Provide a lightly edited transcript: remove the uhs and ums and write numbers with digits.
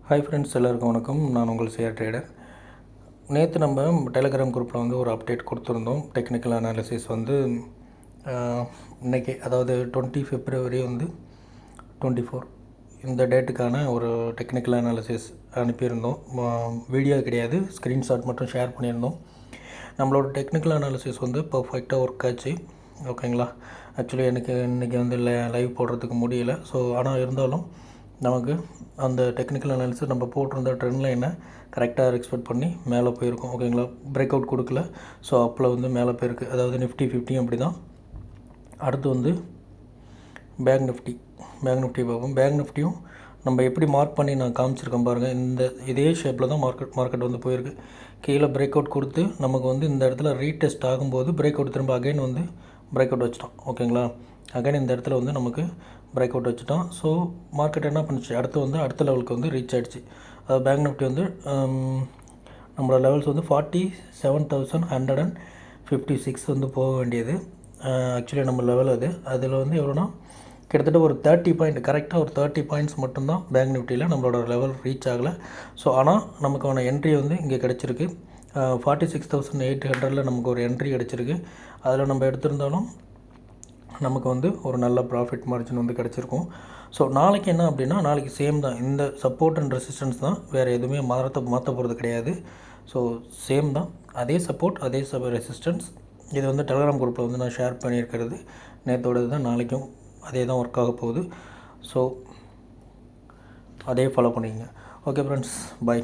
Hi friends, எல்லாருக்கும் வணக்கம். நான் உங்கள் ஷேர் ட்ரேடர். நேற்று நம்ம டெலிகிராம் குரூப்பில் வந்து ஒரு அப்டேட் கொடுத்துருந்தோம். டெக்னிக்கல் அனாலிசிஸ் வந்து இன்றைக்கி, அதாவது 20 February 24 இந்த டேட்டுக்கான ஒரு டெக்னிக்கல் அனாலிசிஸ் அனுப்பியிருந்தோம். வீடியோ கிடையாது, ஸ்க்ரீன்ஷாட் மட்டும் ஷேர் பண்ணியிருந்தோம். நம்மளோட டெக்னிக்கல் அனாலிசிஸ் வந்து பர்ஃபெக்டாக ஒர்க் ஆச்சு. ஓகேங்களா? ஆக்சுவலி எனக்கு இன்றைக்கி வந்து லைவ் போடுறதுக்கு முடியல. ஸோ ஆனால் இருந்தாலும் நமக்கு அந்த டெக்னிக்கல் அனாலிசிஸ் நம்ம போட்டிருந்த ட்ரெண்ட் லைனை கரெக்டாக எக்ஸ்பெக்ட் பண்ணி மேலே போயிருக்கோம். ஓகேங்களா? பிரேக் அவுட் கொடுக்கல. ஸோ அப்பில் வந்து மேலே போயிருக்கு. அதாவது நிஃப்டி 50 அப்படி தான். அடுத்து வந்து பேங்க் நிஃப்டி பார்ப்போம். பேங்க் நிஃப்டியும் நம்ம எப்படி மார்க் பண்ணி நான் காமிச்சிருக்கேன் பாருங்கள். இதே ஷேப்பில் தான் மார்க்கெட் வந்து போயிருக்கு. கீழே பிரேக் அவுட் கொடுத்து நமக்கு வந்து இந்த இடத்துல ரீடெஸ்ட் ஆகும்போது பிரேக் அவுட் திரும்ப அகைன் வந்து பிரேக் அவுட் வச்சிட்டோம். ஓகேங்களா? அகைன் இந்த இடத்துல வந்து நமக்கு பிரேக் அவுட் வச்சுட்டோம். ஸோ மார்க்கெட் என்ன பண்ணுச்சு, அடுத்த லெவலுக்கு வந்து ரீச் ஆகிடுச்சு. பேங்க் நிஃப்டி வந்து நம்மளோட லெவல்ஸ் வந்து 47,156 வந்து போக வேண்டியது. ஆக்சுவலி நம்ம லெவல் அதில் வந்து எவ்வளோனா கிட்டத்தட்ட ஒரு 30 பாயிண்ட், கரெக்டாக ஒரு 30 பாயிண்ட்ஸ் மட்டும்தான் பேங்க் நிஃப்டியில் நம்மளோட லெவல் ரீச் ஆகலை. ஸோ ஆனால் நமக்கான என்ட்ரி வந்து இங்கே கிடச்சிருக்கு. 46,800 நமக்கு ஒரு என்ட்ரி கிடச்சிருக்கு. அதில் நம்ம எடுத்திருந்தாலும் நமக்கு வந்து ஒரு நல்ல ப்ராஃபிட் மார்ஜின் வந்து கிடச்சிருக்கும். ஸோ நாளைக்கு என்ன அப்படின்னா, நாளைக்கு சேம் தான். இந்த சப்போர்ட் அண்ட் ரெசிஸ்டன்ஸ் தான், வேறு எதுவுமே மாற்ற போகிறது கிடையாது. ஸோ சேம் தான், அதே சப்போர்ட் அதே ரெசிஸ்டன்ஸ். இது வந்து டெலிகிராம் குரூப்பில் வந்து நான் ஷேர் பண்ணியிருக்கிறது நேற்றோடது தான். நாளைக்கும் அதே தான் ஒர்க் ஆக போகுது. ஸோ அதே ஃபாலோ பண்ணிக்கங்க. Okay friends, by.